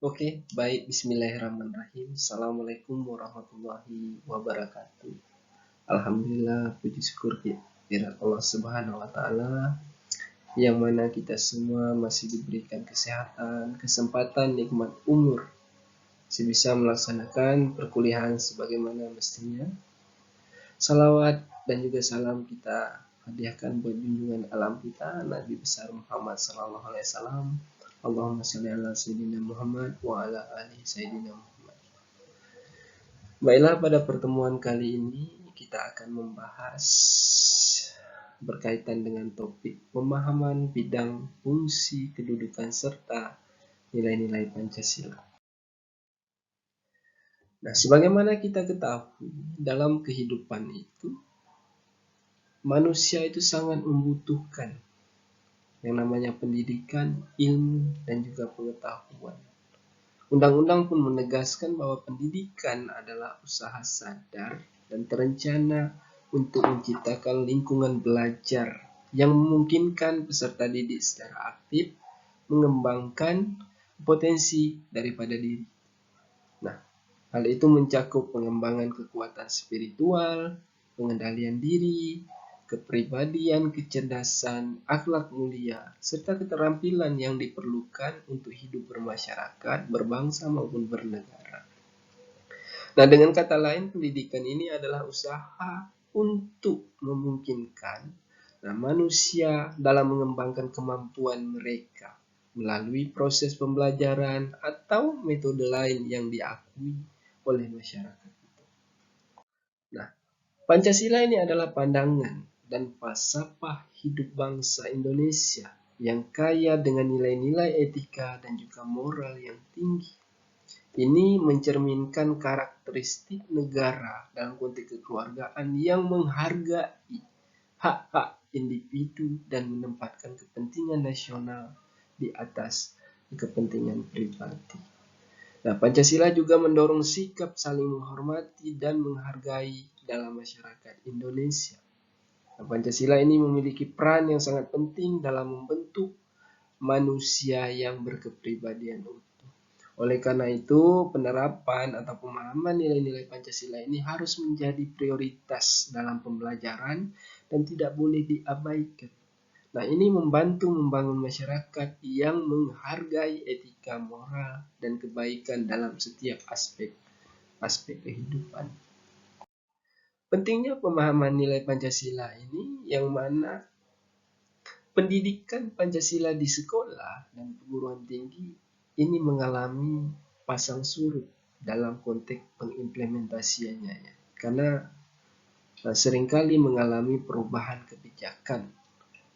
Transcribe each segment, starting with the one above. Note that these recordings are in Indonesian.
Oke, baik. Bismillahirrahmanirrahim. Assalamualaikum warahmatullahi wabarakatuh. Alhamdulillah, puji syukur kehadirat Allah Subhanahu wa Ta'ala, yang mana kita semua masih diberikan kesehatan, kesempatan, nikmat umur, sebisa melaksanakan perkuliahan sebagaimana mestinya. Salawat dan juga salam kita hadiahkan buat junjungan alam kita, Nabi besar Muhammad Sallallahu Alaihi Wasallam. Allahumma sholli ala Sayyidina Muhammad wa ala ali Sayyidina Muhammad. Baiklah, pada pertemuan kali ini kita akan membahas berkaitan dengan topik pemahaman bidang fungsi kedudukan serta nilai-nilai Pancasila. Nah, sebagaimana kita ketahui, dalam kehidupan itu manusia itu sangat membutuhkan yang namanya pendidikan, ilmu, dan juga pengetahuan. Undang-undang pun menegaskan bahwa pendidikan adalah usaha sadar dan terencana untuk menciptakan lingkungan belajar yang memungkinkan peserta didik secara aktif mengembangkan potensi daripada diri. Nah, hal itu mencakup pengembangan kekuatan spiritual, pengendalian diri, kepribadian, kecerdasan, akhlak mulia, serta keterampilan yang diperlukan untuk hidup bermasyarakat, berbangsa maupun bernegara. Nah, dengan kata lain, pendidikan ini adalah usaha untuk memungkinkan manusia dalam mengembangkan kemampuan mereka melalui proses pembelajaran atau metode lain yang diakui oleh masyarakat. Nah, Pancasila ini adalah pandangan dan falsafah hidup bangsa Indonesia yang kaya dengan nilai-nilai etika dan juga moral yang tinggi. Ini mencerminkan karakteristik negara dalam konteks kekeluargaan yang menghargai hak-hak individu dan menempatkan kepentingan nasional di atas kepentingan pribadi. Nah, Pancasila juga mendorong sikap saling menghormati dan menghargai dalam masyarakat Indonesia. Nah, Pancasila ini memiliki peran yang sangat penting dalam membentuk manusia yang berkepribadian utuh. Oleh karena itu, penerapan atau pemahaman nilai-nilai Pancasila ini harus menjadi prioritas dalam pembelajaran dan tidak boleh diabaikan. Nah, ini membantu membangun masyarakat yang menghargai etika moral dan kebaikan dalam setiap aspek kehidupan. Pentingnya pemahaman nilai Pancasila ini yang mana pendidikan Pancasila di sekolah dan perguruan tinggi ini mengalami pasang surut dalam konteks pengimplementasiannya, karena seringkali mengalami perubahan kebijakan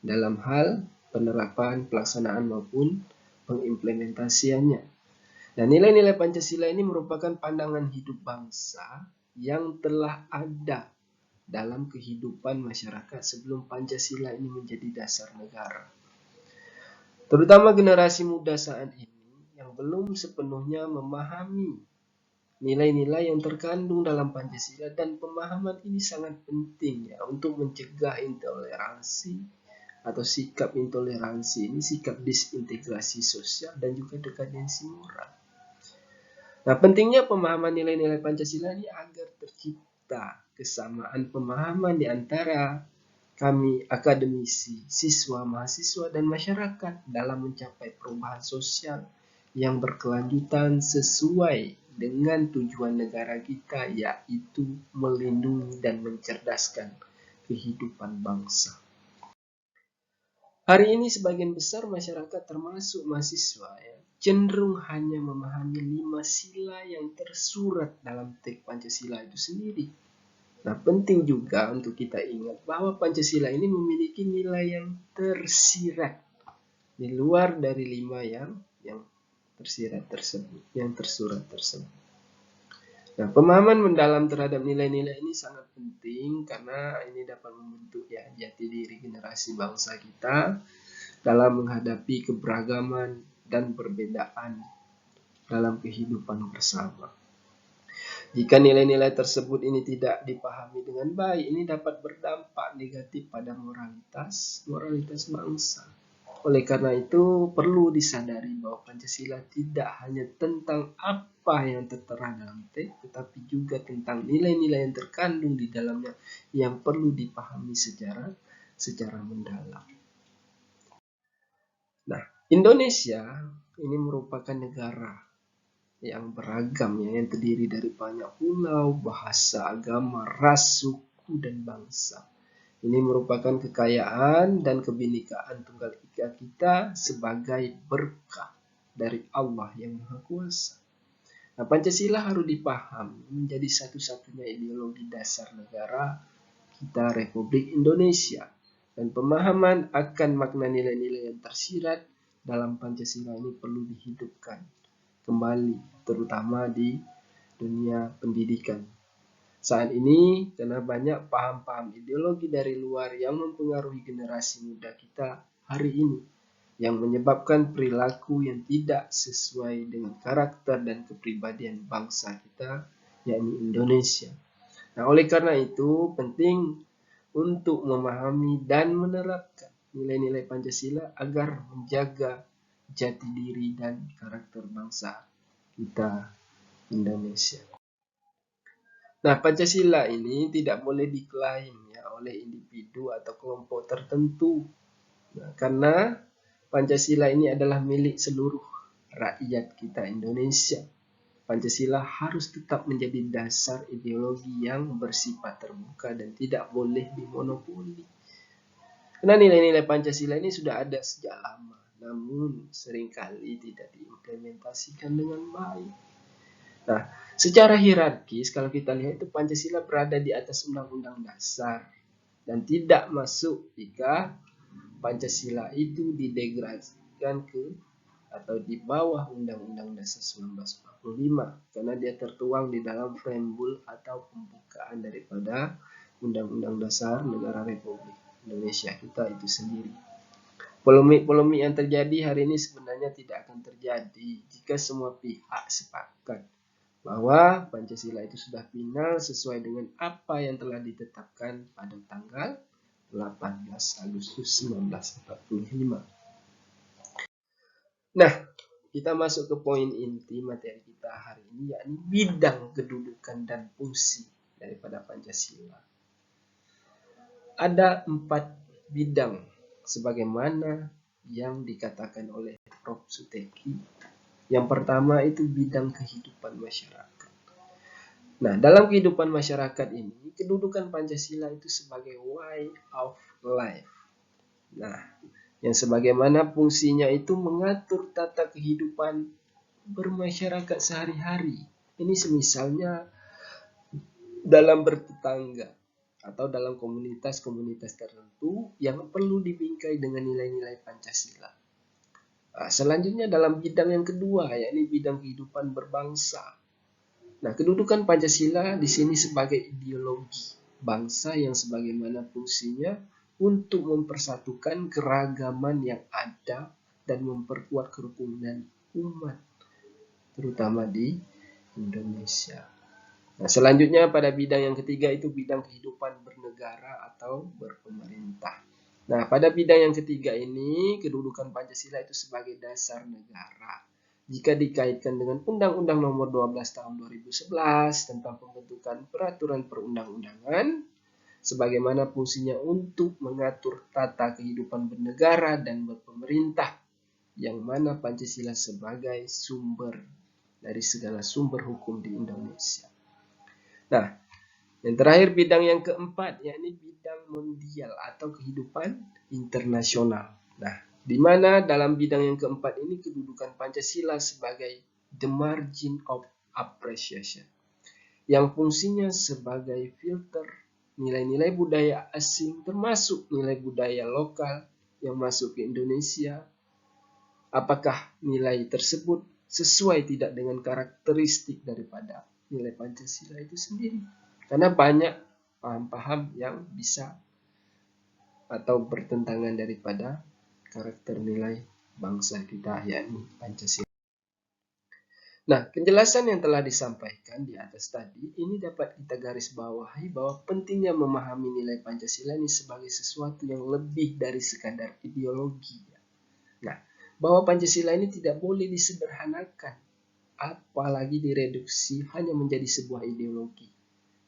dalam hal penerapan, pelaksanaan maupun pengimplementasiannya. Nah, nilai-nilai Pancasila ini merupakan pandangan hidup bangsa yang telah ada dalam kehidupan masyarakat sebelum Pancasila ini menjadi dasar negara. Terutama generasi muda saat ini yang belum sepenuhnya memahami nilai-nilai yang terkandung dalam Pancasila, dan pemahaman ini sangat penting ya untuk mencegah intoleransi atau sikap intoleransi ini, sikap disintegrasi sosial dan juga dekadensi moral. Nah, pentingnya pemahaman nilai-nilai Pancasila ini agar tercipta kesamaan pemahaman di antara kami akademisi, siswa, mahasiswa, dan masyarakat dalam mencapai perubahan sosial yang berkelanjutan sesuai dengan tujuan negara kita, yaitu melindungi dan mencerdaskan kehidupan bangsa. Hari ini sebagian besar masyarakat termasuk mahasiswa cenderung hanya memahami 5 sila yang tersurat dalam teks Pancasila itu sendiri. Nah, penting juga untuk kita ingat bahwa Pancasila ini memiliki nilai yang tersirat di luar dari 5 yang tersirat tersebut, yang tersurat tersebut. Nah, pemahaman mendalam terhadap nilai-nilai ini sangat penting karena ini dapat membentuk jati diri generasi bangsa kita dalam menghadapi keberagaman dan perbedaan dalam kehidupan bersama. Jika nilai-nilai tersebut ini tidak dipahami dengan baik, ini dapat berdampak negatif pada moralitas bangsa. Oleh karena itu, perlu disadari bahwa Pancasila tidak hanya tentang apa yang tertera dalam teks, tetapi juga tentang nilai-nilai yang terkandung di dalamnya yang perlu dipahami secara mendalam. Nah, Indonesia ini merupakan negara yang beragam, yang terdiri dari banyak pulau, bahasa, agama, ras, suku, dan bangsa. Ini merupakan kekayaan dan kebinekaan tunggal ika kita sebagai berkah dari Allah yang Maha Kuasa. Nah, Pancasila harus dipahami menjadi satu-satunya ideologi dasar negara kita Republik Indonesia. Dan pemahaman akan makna nilai-nilai yang tersirat dalam Pancasila ini perlu dihidupkan kembali, terutama di dunia pendidikan. Saat ini, karena banyak paham-paham ideologi dari luar yang mempengaruhi generasi muda kita hari ini, yang menyebabkan perilaku yang tidak sesuai dengan karakter dan kepribadian bangsa kita, yakni Indonesia. Nah, oleh karena itu, penting untuk memahami dan menerapkan nilai-nilai Pancasila agar menjaga jati diri dan karakter bangsa kita, Indonesia. Nah, Pancasila ini tidak boleh diklaim ya oleh individu atau kelompok tertentu. Nah, karena Pancasila ini adalah milik seluruh rakyat kita Indonesia. Pancasila harus tetap menjadi dasar ideologi yang bersifat terbuka dan tidak boleh dimonopoli. Karena nilai-nilai Pancasila ini sudah ada sejak lama, namun seringkali tidak diimplementasikan dengan baik. Nah, secara hierarkis kalau kita lihat itu Pancasila berada di atas Undang-Undang Dasar dan tidak masuk jika Pancasila itu didegradasikan ke atau di bawah Undang-Undang Dasar 1945 karena dia tertuang di dalam preambul atau pembukaan daripada Undang-Undang Dasar Negara Republik Indonesia kita itu sendiri. Polemik-polemik yang terjadi hari ini sebenarnya tidak akan terjadi jika semua pihak sepakat bahwa Pancasila itu sudah final sesuai dengan apa yang telah ditetapkan pada tanggal 18 Agustus 1945. Nah, kita masuk ke poin inti materi kita hari ini, yakni bidang kedudukan dan fungsi daripada Pancasila. Ada 4 bidang sebagaimana yang dikatakan oleh Prof. Suteki. Yang pertama itu bidang kehidupan masyarakat. Nah, dalam kehidupan masyarakat ini, kedudukan Pancasila itu sebagai way of life. Nah, yang sebagaimana fungsinya itu mengatur tata kehidupan bermasyarakat sehari-hari. Ini semisalnya dalam bertetangga atau dalam komunitas-komunitas tertentu yang perlu dibingkai dengan nilai-nilai Pancasila. Nah, selanjutnya dalam bidang yang kedua, yakni bidang kehidupan berbangsa. Nah, kedudukan Pancasila di sini sebagai ideologi bangsa yang sebagaimana fungsinya untuk mempersatukan keragaman yang ada dan memperkuat kerukunan umat, terutama di Indonesia. Nah, selanjutnya pada bidang yang ketiga itu bidang kehidupan bernegara atau berpemerintah. Nah, pada bidang yang ketiga ini, kedudukan Pancasila itu sebagai dasar negara. Jika dikaitkan dengan Undang-Undang Nomor 12 Tahun 2011 tentang pembentukan peraturan perundang-undangan, sebagaimana fungsinya untuk mengatur tata kehidupan bernegara dan berpemerintah, yang mana Pancasila sebagai sumber dari segala sumber hukum di Indonesia. Nah, yang terakhir bidang yang keempat, yakni bidang mondial atau kehidupan internasional. Nah, di mana dalam bidang yang keempat ini kedudukan Pancasila sebagai the margin of appreciation, yang fungsinya sebagai filter nilai-nilai budaya asing termasuk nilai budaya lokal yang masuk ke Indonesia. Apakah nilai tersebut sesuai tidak dengan karakteristik daripada nilai Pancasila itu sendiri? Karena banyak paham-paham yang bisa atau bertentangan daripada karakter nilai bangsa kita, yakni Pancasila. Nah, penjelasan yang telah disampaikan di atas tadi ini dapat kita garis bawahi bahwa pentingnya memahami nilai Pancasila ini sebagai sesuatu yang lebih dari sekadar ideologi. Nah, bahwa Pancasila ini tidak boleh disederhanakan, apalagi direduksi hanya menjadi sebuah ideologi.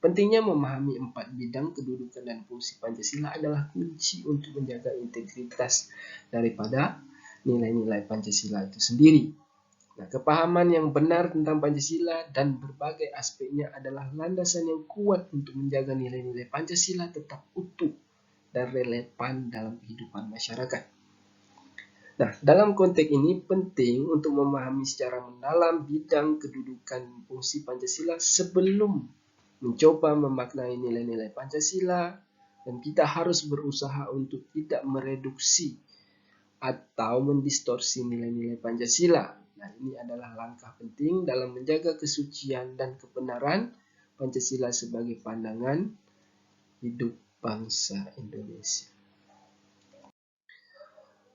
Pentingnya memahami 4 bidang kedudukan dan fungsi Pancasila adalah kunci untuk menjaga integritas daripada nilai-nilai Pancasila itu sendiri. Nah, kepahaman yang benar tentang Pancasila dan berbagai aspeknya adalah landasan yang kuat untuk menjaga nilai-nilai Pancasila tetap utuh dan relevan dalam kehidupan masyarakat. Nah, dalam konteks ini penting untuk memahami secara mendalam bidang kedudukan fungsi Pancasila sebelum mencoba memaknai nilai-nilai Pancasila, dan kita harus berusaha untuk tidak mereduksi atau mendistorsi nilai-nilai Pancasila. Nah, ini adalah langkah penting dalam menjaga kesucian dan kebenaran Pancasila sebagai pandangan hidup bangsa Indonesia.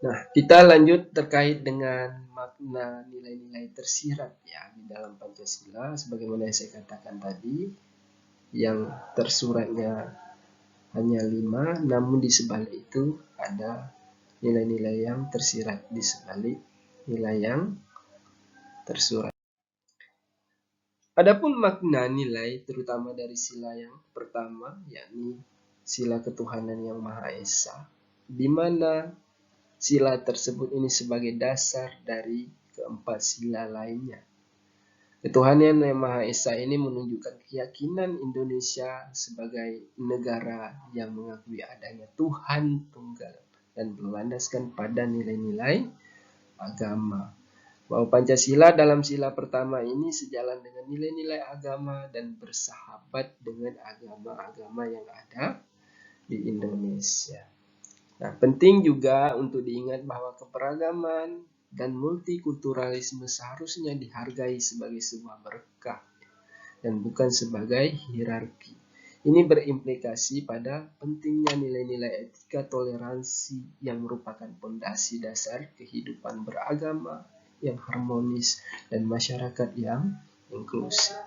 Nah, kita lanjut terkait dengan makna nilai-nilai tersirat ya di dalam Pancasila, sebagaimana yang saya katakan tadi, yang tersuratnya hanya 5, namun di sebalik itu ada nilai-nilai yang tersirat di sebalik nilai yang tersurat. Adapun makna nilai terutama dari sila yang pertama, yakni sila ketuhanan yang Maha Esa, di mana sila tersebut ini sebagai dasar dari keempat sila lainnya. Ketuhanan yang Maha Esa ini menunjukkan keyakinan Indonesia sebagai negara yang mengakui adanya Tuhan Tunggal dan berlandaskan pada nilai-nilai agama. Bahwa Pancasila dalam sila pertama ini sejalan dengan nilai-nilai agama dan bersahabat dengan agama-agama yang ada di Indonesia. Nah, penting juga untuk diingat bahwa keberagaman dan multikulturalisme seharusnya dihargai sebagai sebuah berkah dan bukan sebagai hierarki. Ini berimplikasi pada pentingnya nilai-nilai etika toleransi yang merupakan fondasi dasar kehidupan beragama yang harmonis dan masyarakat yang inklusif.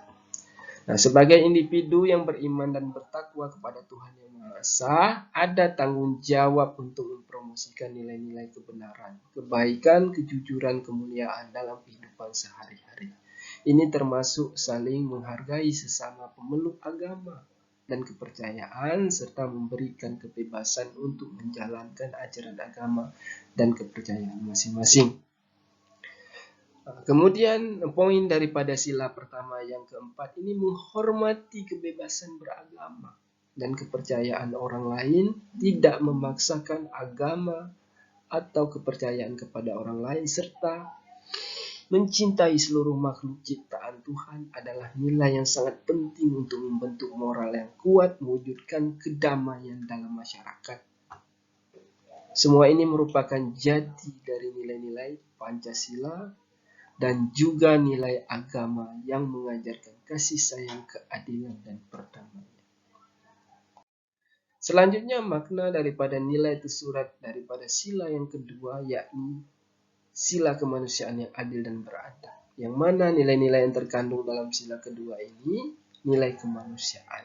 Nah, sebagai individu yang beriman dan bertakwa kepada Tuhan Yang Maha Esa, ada tanggung jawab untuk mempromosikan nilai-nilai kebenaran, kebaikan, kejujuran, kemuliaan dalam kehidupan sehari-hari. Ini termasuk saling menghargai sesama pemeluk agama dan kepercayaan, serta memberikan kebebasan untuk menjalankan ajaran agama dan kepercayaan masing-masing. Kemudian poin daripada sila pertama yang keempat ini menghormati kebebasan beragama dan kepercayaan orang lain, tidak memaksakan agama atau kepercayaan kepada orang lain, serta mencintai seluruh makhluk ciptaan Tuhan adalah nilai yang sangat penting untuk membentuk moral yang kuat, mewujudkan kedamaian dalam masyarakat. Semua ini merupakan jati dari nilai-nilai Pancasila dan juga nilai agama yang mengajarkan kasih sayang, keadilan, dan perdamaian. Selanjutnya makna daripada nilai tersurat daripada sila yang kedua, yakni sila kemanusiaan yang adil dan beradab. Yang mana nilai-nilai yang terkandung dalam sila kedua ini nilai kemanusiaan.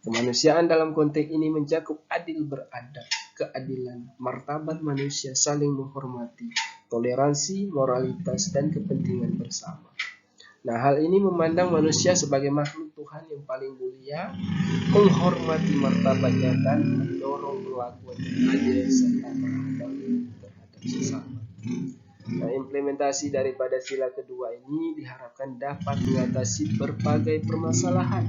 Kemanusiaan dalam konteks ini mencakup adil beradab, keadilan, martabat manusia, saling menghormati, toleransi, moralitas, dan kepentingan bersama. Nah, hal ini memandang manusia sebagai makhluk Tuhan yang paling mulia, menghormati martabatnya dan mendorong perlakuan yang adil serta beradab terhadap sesama. Nah, implementasi daripada sila kedua ini diharapkan dapat mengatasi berbagai permasalahan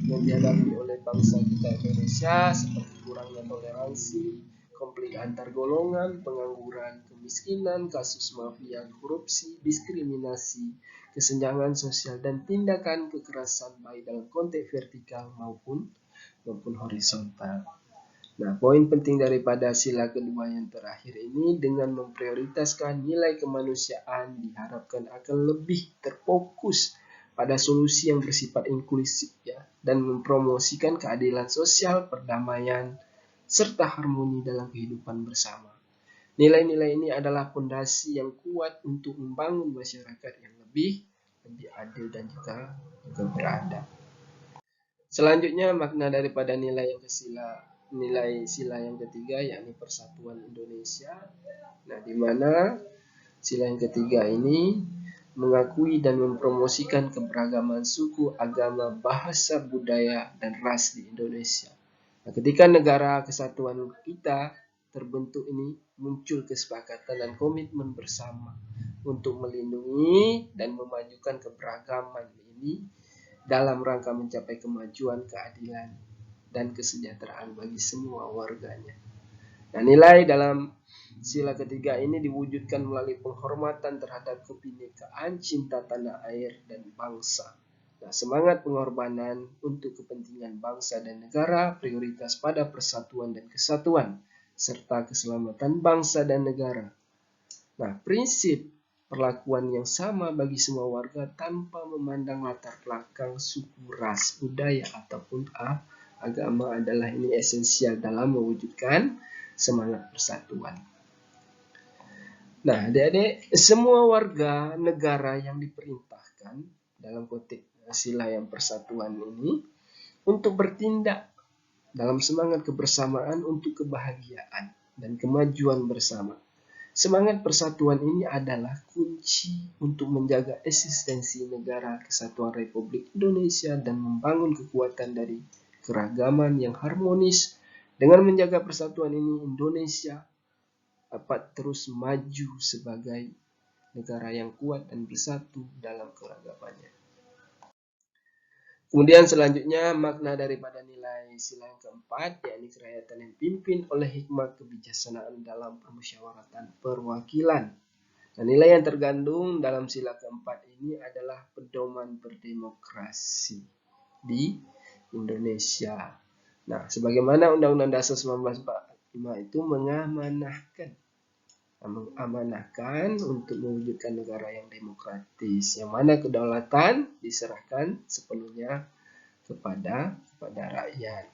yang dihadapi oleh bangsa kita Indonesia, seperti kurangnya toleransi, konflik antar golongan, pengangguran, kemiskinan, kasus mafia, korupsi, diskriminasi, kesenjangan sosial, dan tindakan kekerasan baik dalam konteks vertikal maupun horizontal. Nah, poin penting daripada sila kedua yang terakhir ini, dengan memprioritaskan nilai kemanusiaan, diharapkan akan lebih terfokus pada solusi yang bersifat inklusif ya, dan mempromosikan keadilan sosial, perdamaian, serta harmoni dalam kehidupan bersama. Nilai-nilai ini adalah fondasi yang kuat untuk membangun masyarakat yang lebih adil dan juga beradab. Selanjutnya makna daripada nilai sila yang ketiga, yakni persatuan Indonesia. Nah, di mana Sila yang ketiga ini mengakui dan mempromosikan keberagaman suku, agama, bahasa, budaya, dan ras di Indonesia. Nah, ketika negara kesatuan kita terbentuk ini, muncul kesepakatan dan komitmen bersama untuk melindungi dan memajukan keberagaman ini dalam rangka mencapai kemajuan, keadilan, dan kesejahteraan bagi semua warganya. Nah, nilai dalam sila ketiga ini diwujudkan melalui penghormatan terhadap kebinekaan, cinta tanah air, dan bangsa. Nah, semangat pengorbanan untuk kepentingan bangsa dan negara, prioritas pada persatuan dan kesatuan, serta keselamatan bangsa dan negara. Nah, prinsip perlakuan yang sama bagi semua warga tanpa memandang latar belakang, suku, ras, budaya, ataupun agama adalah ini esensial dalam mewujudkan semangat persatuan. Nah, adik-adik, semua warga negara yang diperintahkan dalam konteks sila yang persatuan ini untuk bertindak dalam semangat kebersamaan untuk kebahagiaan dan kemajuan bersama. Semangat persatuan ini adalah kunci untuk menjaga eksistensi negara kesatuan Republik Indonesia dan membangun kekuatan dari keragaman yang harmonis. Dengan menjaga persatuan ini, Indonesia dapat terus maju sebagai negara yang kuat dan bersatu dalam keragamannya. Kemudian selanjutnya makna daripada nilai sila yang keempat, yakni kerakyatan yang dipimpin oleh hikmah kebijaksanaan dalam permusyawaratan perwakilan. Nah, nilai yang tergandung dalam sila keempat ini adalah pedoman berdemokrasi di Indonesia. Nah, sebagaimana Undang-Undang Dasar 1945 itu mengamanahkan untuk mewujudkan negara yang demokratis, yang mana kedaulatan diserahkan sepenuhnya kepada rakyat.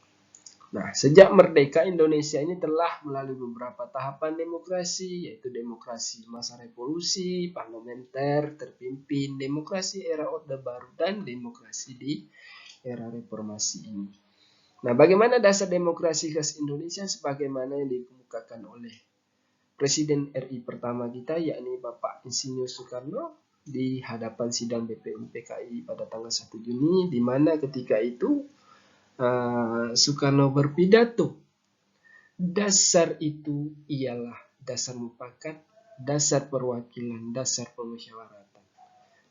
Nah, sejak merdeka Indonesia ini telah melalui beberapa tahapan demokrasi, yaitu demokrasi masa revolusi, parlementer, terpimpin, demokrasi era Orde Baru, dan demokrasi di era reformasi ini. Nah, bagaimana dasar demokrasi khas Indonesia sebagaimana yang dikemukakan oleh Presiden RI pertama kita, yakni Bapak Insinyur Soekarno, di hadapan sidang BPUM PKI pada tanggal 1 Juni, di mana ketika itu Soekarno berpidato. Dasar itu ialah dasar mufakat, dasar perwakilan, dasar pemusyawaratan.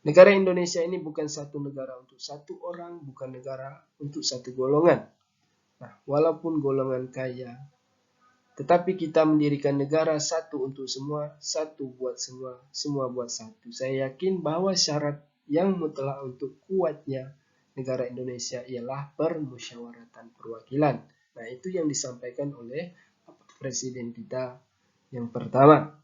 Negara Indonesia ini bukan satu negara untuk satu orang, bukan negara untuk satu golongan. Nah, walaupun golongan kaya, tetapi kita mendirikan negara satu untuk semua, satu buat semua, semua buat satu. Saya yakin bahwa syarat yang mutlak untuk kuatnya negara Indonesia ialah permusyawaratan perwakilan. Nah, itu yang disampaikan oleh Presiden kita yang pertama.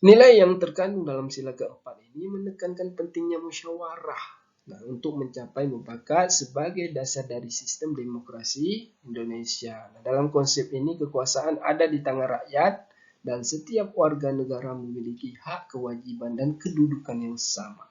Nilai yang terkandung dalam sila keempat ini menekankan pentingnya musyawarah. Nah, untuk mencapai mufakat sebagai dasar dari sistem demokrasi Indonesia. Nah, dalam konsep ini kekuasaan ada di tangan rakyat dan setiap warga negara memiliki hak, kewajiban, dan kedudukan yang sama.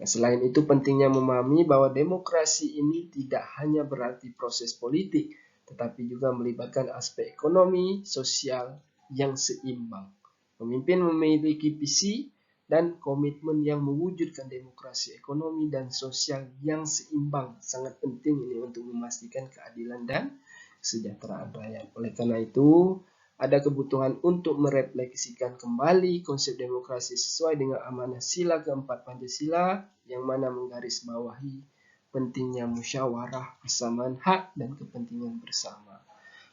Nah, selain itu pentingnya memahami bahwa demokrasi ini tidak hanya berarti proses politik, tetapi juga melibatkan aspek ekonomi, sosial yang seimbang. Pemimpin memiliki visi dan komitmen yang mewujudkan demokrasi ekonomi dan sosial yang seimbang. Sangat penting ini untuk memastikan keadilan dan kesejahteraan rakyat. Oleh karena itu, ada kebutuhan untuk merefleksikan kembali konsep demokrasi sesuai dengan amanah sila keempat Pancasila, yang mana menggarisbawahi pentingnya musyawarah, persamaan hak, dan kepentingan bersama.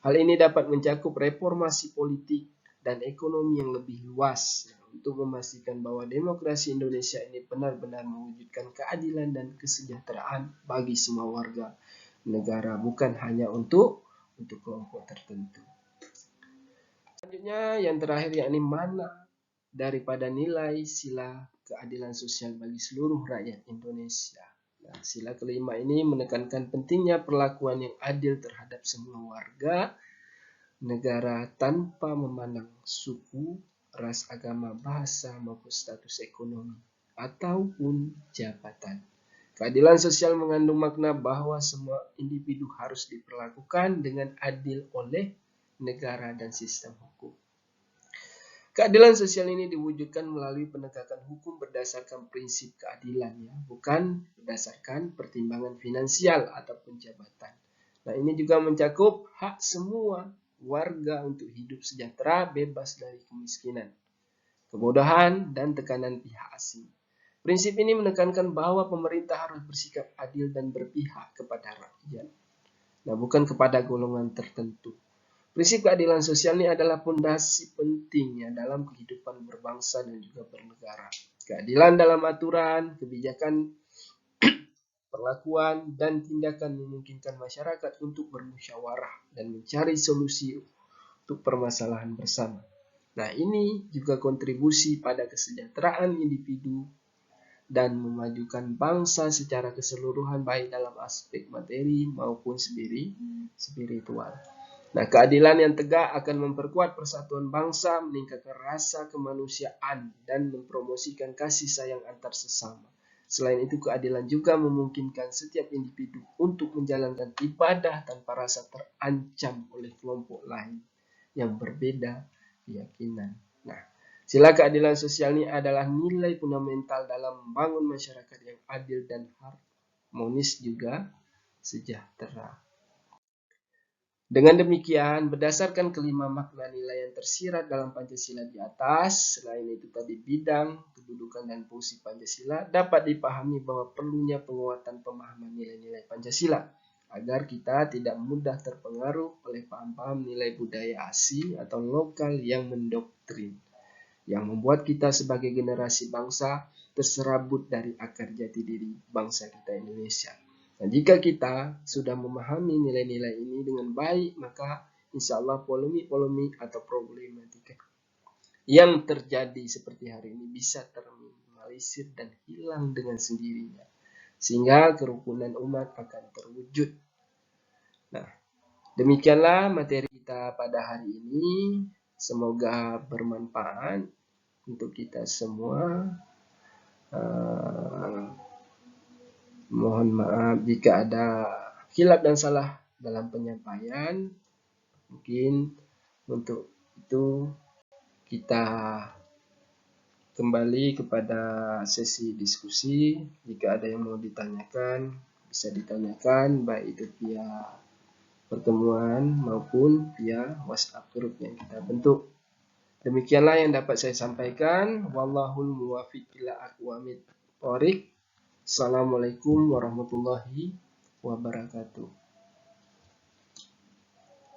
Hal ini dapat mencakup reformasi politik dan ekonomi yang lebih luas untuk memastikan bahwa demokrasi Indonesia ini benar-benar mewujudkan keadilan dan kesejahteraan bagi semua warga negara, bukan hanya untuk kelompok tertentu. Selanjutnya yang terakhir, yakni mana daripada nilai sila keadilan sosial bagi seluruh rakyat Indonesia. Nah, sila kelima ini menekankan pentingnya perlakuan yang adil terhadap semua warga negara tanpa memandang suku, ras, agama, bahasa, maupun status ekonomi ataupun jabatan. Keadilan sosial mengandung makna bahwa semua individu harus diperlakukan dengan adil oleh negara dan sistem hukum. Keadilan sosial ini diwujudkan melalui penegakan hukum berdasarkan prinsip keadilan, ya, bukan berdasarkan pertimbangan finansial ataupun jabatan. Nah, ini juga mencakup hak semua warga untuk hidup sejahtera, bebas dari kemiskinan, kebodohan, dan tekanan pihak asing. Prinsip ini menekankan bahwa pemerintah harus bersikap adil dan berpihak kepada rakyat, nah bukan kepada golongan tertentu. Prinsip keadilan sosial ini adalah fondasi pentingnya dalam kehidupan berbangsa dan juga bernegara. Keadilan dalam aturan, kebijakan, perlakuan, dan tindakan memungkinkan masyarakat untuk bermusyawarah dan mencari solusi untuk permasalahan bersama. Nah, ini juga kontribusi pada kesejahteraan individu dan memajukan bangsa secara keseluruhan, baik dalam aspek materi maupun spiritual. Nah, keadilan yang tegak akan memperkuat persatuan bangsa, meningkatkan rasa kemanusiaan, dan mempromosikan kasih sayang antar sesama. Selain itu, keadilan juga memungkinkan setiap individu untuk menjalankan ibadah tanpa rasa terancam oleh kelompok lain yang berbeda keyakinan. Nah, sila keadilan sosial ini adalah nilai fundamental dalam membangun masyarakat yang adil dan harmonis juga sejahtera. Dengan demikian, berdasarkan kelima makna nilai yang tersirat dalam Pancasila di atas, selain itu tadi bidang, kedudukan, dan fungsi Pancasila, dapat dipahami bahwa perlunya penguatan pemahaman nilai-nilai Pancasila agar kita tidak mudah terpengaruh oleh paham-paham nilai budaya asing atau lokal yang mendoktrin, yang membuat kita sebagai generasi bangsa terserabut dari akar jati diri bangsa kita Indonesia. Nah, jika kita sudah memahami nilai-nilai ini dengan baik, maka insya Allah polemik-polemik atau problematika yang terjadi seperti hari ini bisa terminimalisir dan hilang dengan sendirinya, sehingga kerukunan umat akan terwujud. Nah, demikianlah materi kita pada hari ini. Semoga bermanfaat untuk kita semua. Mohon maaf jika ada khilaf dan salah dalam penyampaian. Mungkin untuk itu kita kembali kepada sesi diskusi. Jika ada yang mau ditanyakan, bisa ditanyakan baik itu via pertemuan maupun via WhatsApp group yang kita bentuk. Demikianlah yang dapat saya sampaikan. Wallahul muwaffiq ila aqwamit thoriq. Assalamualaikum warahmatullahi wabarakatuh.